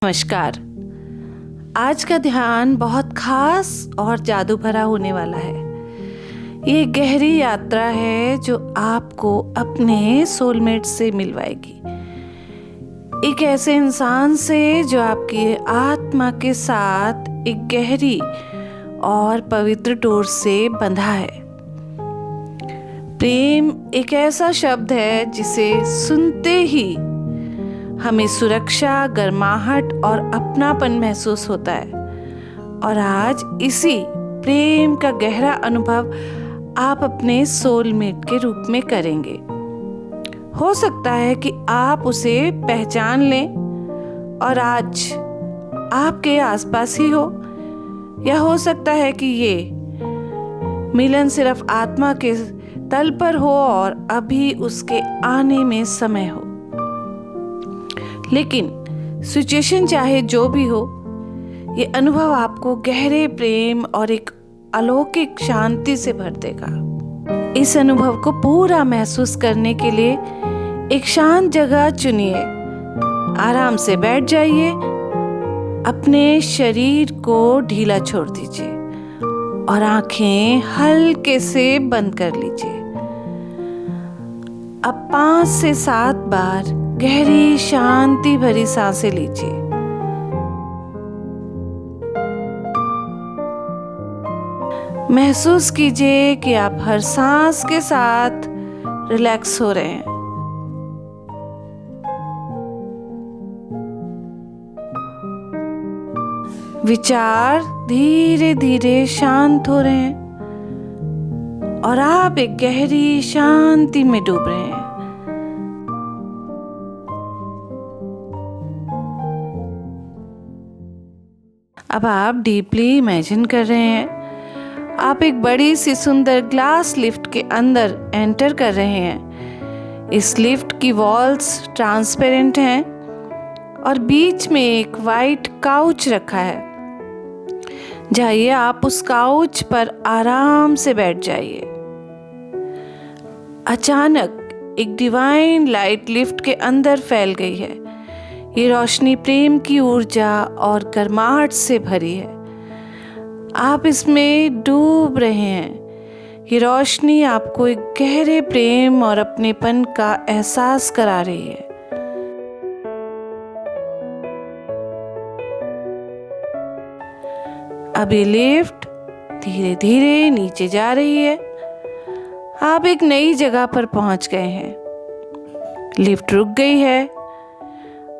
नमस्कार। आज का ध्यान बहुत खास और जादू भरा होने वाला है। ये गहरी यात्रा है जो आपको अपने सोलमेट से मिलवाएगी, एक ऐसे इंसान से जो आपकी आत्मा के साथ एक गहरी और पवित्र डोर से बंधा है। प्रेम एक ऐसा शब्द है जिसे सुनते ही हमें सुरक्षा, गर्माहट और अपनापन महसूस होता है। और आज इसी प्रेम का गहरा अनुभव आप अपने सोलमेट के रूप में करेंगे। हो सकता है कि आप उसे पहचान लें और आज आपके आसपास ही हो, या हो सकता है कि ये मिलन सिर्फ आत्मा के तल पर हो और अभी उसके आने में समय हो। लेकिन सिचुएशन चाहे जो भी हो, ये अनुभव आपको गहरे प्रेम और एक अलौकिक शांति से भर देगा। इस अनुभव को पूरा महसूस करने के लिए एक शांत जगह चुनिए। आराम से बैठ जाइए, अपने शरीर को ढीला छोड़ दीजिए और आंखें हल्के से बंद कर लीजिए। अब 5 से 7 बार गहरी शांति भरी सांसें लीजिए। महसूस कीजिए कि आप हर सांस के साथ रिलैक्स हो रहे हैं। विचार धीरे धीरे शांत हो रहे हैं और आप एक गहरी शांति में डूब रहे हैं। अब आप डीपली इमेजिन कर रहे हैं, आप एक बड़ी सी सुंदर ग्लास लिफ्ट के अंदर एंटर कर रहे हैं। इस लिफ्ट की वॉल्स ट्रांसपेरेंट हैं और बीच में एक वाइट काउच रखा है। जाइए, आप उस काउच पर आराम से बैठ जाइए। अचानक एक डिवाइन लाइट लिफ्ट के अंदर फैल गई है। ये रोशनी प्रेम की ऊर्जा और गर्माहट से भरी है। आप इसमें डूब रहे हैं। ये रोशनी आपको एक गहरे प्रेम और अपनेपन का एहसास करा रही है। अब ये लिफ्ट धीरे धीरे नीचे जा रही है। आप एक नई जगह पर पहुंच गए हैं। लिफ्ट रुक गई है।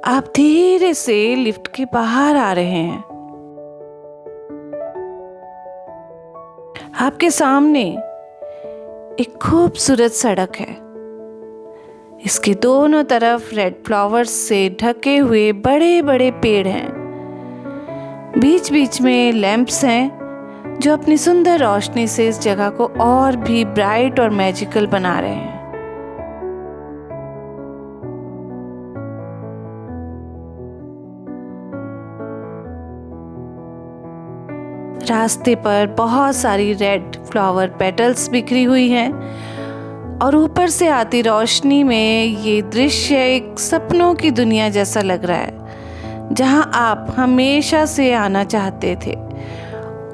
आप धीरे से लिफ्ट के बाहर आ रहे हैं। आपके सामने एक खूबसूरत सड़क है। इसके दोनों तरफ रेड फ्लावर्स से ढके हुए बड़े बड़े पेड़ हैं। बीच बीच में लैंप्स हैं जो अपनी सुंदर रोशनी से इस जगह को और भी ब्राइट और मैजिकल बना रहे हैं। रास्ते पर बहुत सारी रेड फ्लावर पेटल्स बिखरी हुई हैं और ऊपर से आती रोशनी में ये दृश्य एक सपनों की दुनिया जैसा लग रहा है, जहां आप हमेशा से आना चाहते थे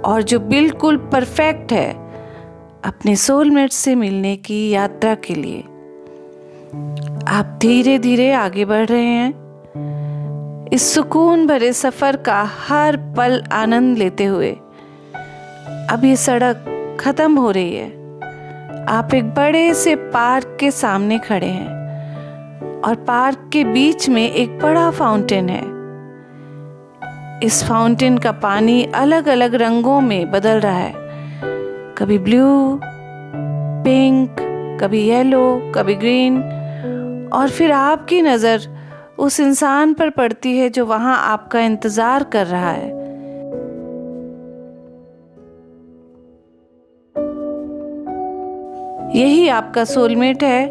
और जो बिल्कुल परफेक्ट है अपने सोलमेट से मिलने की यात्रा के लिए। आप धीरे धीरे आगे बढ़ रहे हैं, इस सुकून भरे सफर का हर पल आनंद लेते हुए। अब ये सड़क खत्म हो रही है। आप एक बड़े से पार्क के सामने खड़े हैं और पार्क के बीच में एक बड़ा फाउंटेन है। इस फाउंटेन का पानी अलग अलग रंगों में बदल रहा है, कभी ब्लू, पिंक, कभी येलो, कभी ग्रीन। और फिर आपकी नज़र उस इंसान पर पड़ती है जो वहां आपका इंतजार कर रहा है। यही आपका सोलमेट है।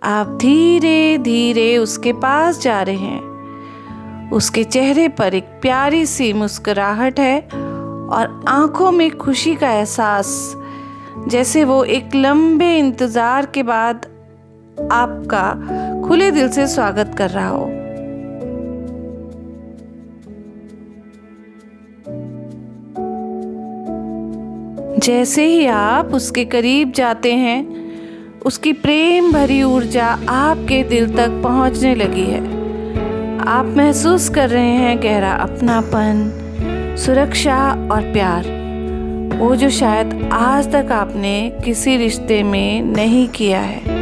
आप धीरे धीरे उसके पास जा रहे हैं। उसके चेहरे पर एक प्यारी सी मुस्कुराहट है और आंखों में खुशी का एहसास, जैसे वो एक लंबे इंतजार के बाद आपका खुले दिल से स्वागत कर रहा हो। जैसे ही आप उसके करीब जाते हैं, उसकी प्रेम भरी ऊर्जा आपके दिल तक पहुंचने लगी है। आप महसूस कर रहे हैं गहरा अपनापन, सुरक्षा और प्यार, वो जो शायद आज तक आपने किसी रिश्ते में नहीं किया है,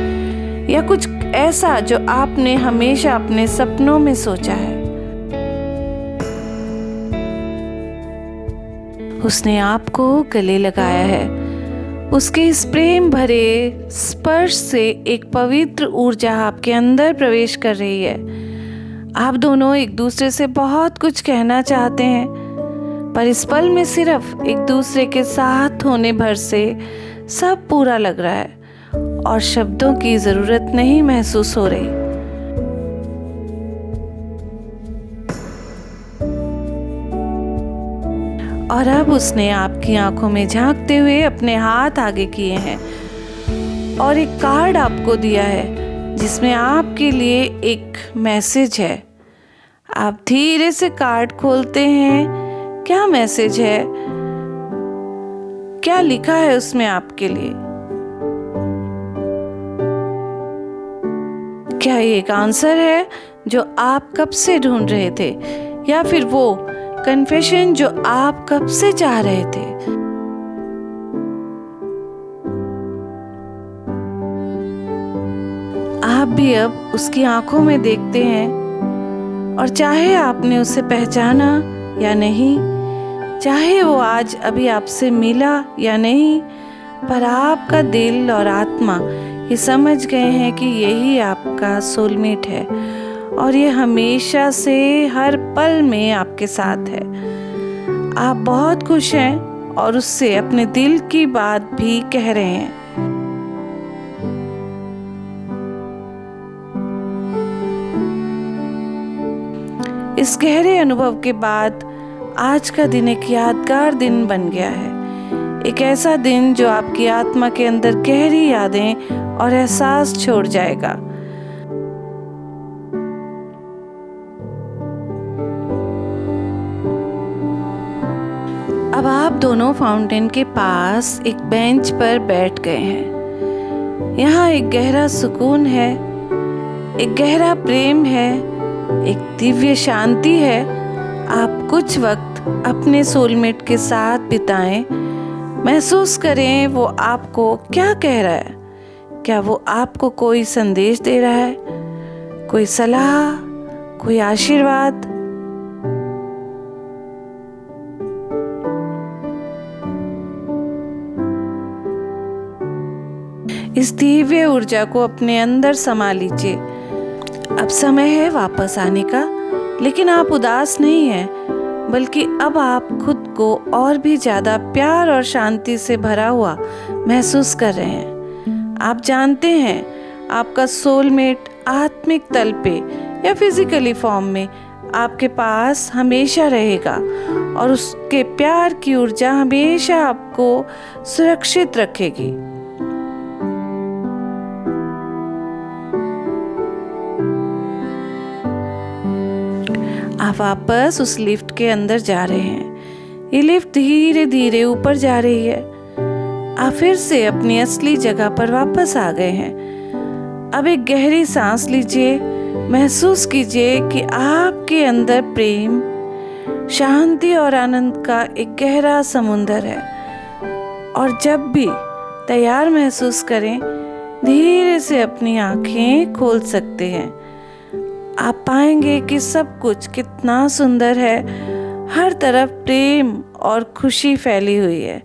या कुछ ऐसा जो आपने हमेशा अपने सपनों में सोचा है। उसने आपको गले लगाया है। उसके इस प्रेम भरे स्पर्श से एक पवित्र ऊर्जा आपके अंदर प्रवेश कर रही है। आप दोनों एक दूसरे से बहुत कुछ कहना चाहते हैं, पर इस पल में सिर्फ एक दूसरे के साथ होने भर से सब पूरा लग रहा है और शब्दों की जरूरत नहीं महसूस हो रही। और अब उसने आपकी आंखों में झांकते हुए अपने हाथ आगे किए हैं और एक कार्ड आपको दिया है जिसमें आपके लिए एक मैसेज है। आप धीरे से कार्ड खोलते हैं। क्या मैसेज है? क्या लिखा है उसमें आपके लिए? क्या ये एक आंसर है जो आप कब से ढूंढ रहे थे, या फिर वो कन्फेशन जो आप कब से चाह रहे थे? आप भी अब उसकी आंखों में देखते हैं, और चाहे आपने उसे पहचाना या नहीं, चाहे वो आज अभी आपसे मिला या नहीं, पर आपका दिल और आत्मा ये समझ गए हैं कि यही आपका सोलमेट है और ये हमेशा से हर पल में आपके साथ है। आप बहुत खुश हैं और उससे अपने दिल की बात भी कह रहे हैं। इस गहरे अनुभव के बाद आज का दिन एक यादगार दिन बन गया है। एक ऐसा दिन जो आपकी आत्मा के अंदर गहरी यादें और एहसास छोड़ जाएगा। अब आप दोनों फाउंटेन के पास एक बेंच पर बैठ गए हैं। यहाँ एक गहरा सुकून है, एक गहरा प्रेम है, एक दिव्य शांति है। आप कुछ वक्त अपने सोलमेट के साथ बिताएं। महसूस करें वो आपको क्या कह रहा है। क्या वो आपको कोई संदेश दे रहा है, कोई सलाह, कोई आशीर्वाद? इस दिव्य ऊर्जा को अपने अंदर समा लीजिए। अब समय है वापस आने का, लेकिन आप उदास नहीं हैं, बल्कि अब आप खुद को और भी ज्यादा प्यार और शांति से भरा हुआ महसूस कर रहे हैं। आप जानते हैं आपका सोलमेट आत्मिक तल पे या फिजिकली फॉर्म में आपके पास हमेशा रहेगा और उसके प्यार की ऊर्जा हमेशा आपको सुरक्षित रखेगी। आप वापस उस लिफ्ट के अंदर जा रहे हैं। ये लिफ्ट धीरे धीरे ऊपर जा रही है। आप फिर से अपनी असली जगह पर वापस आ गए हैं। अब एक गहरी सांस लीजिए। महसूस कीजिए कि आपके अंदर प्रेम, शांति और आनंद का एक गहरा समुंदर है। और जब भी तैयार महसूस करें, धीरे से अपनी आंखें खोल सकते हैं। आप पाएंगे कि सब कुछ कितना सुंदर है। हर तरफ प्रेम और खुशी फैली हुई है।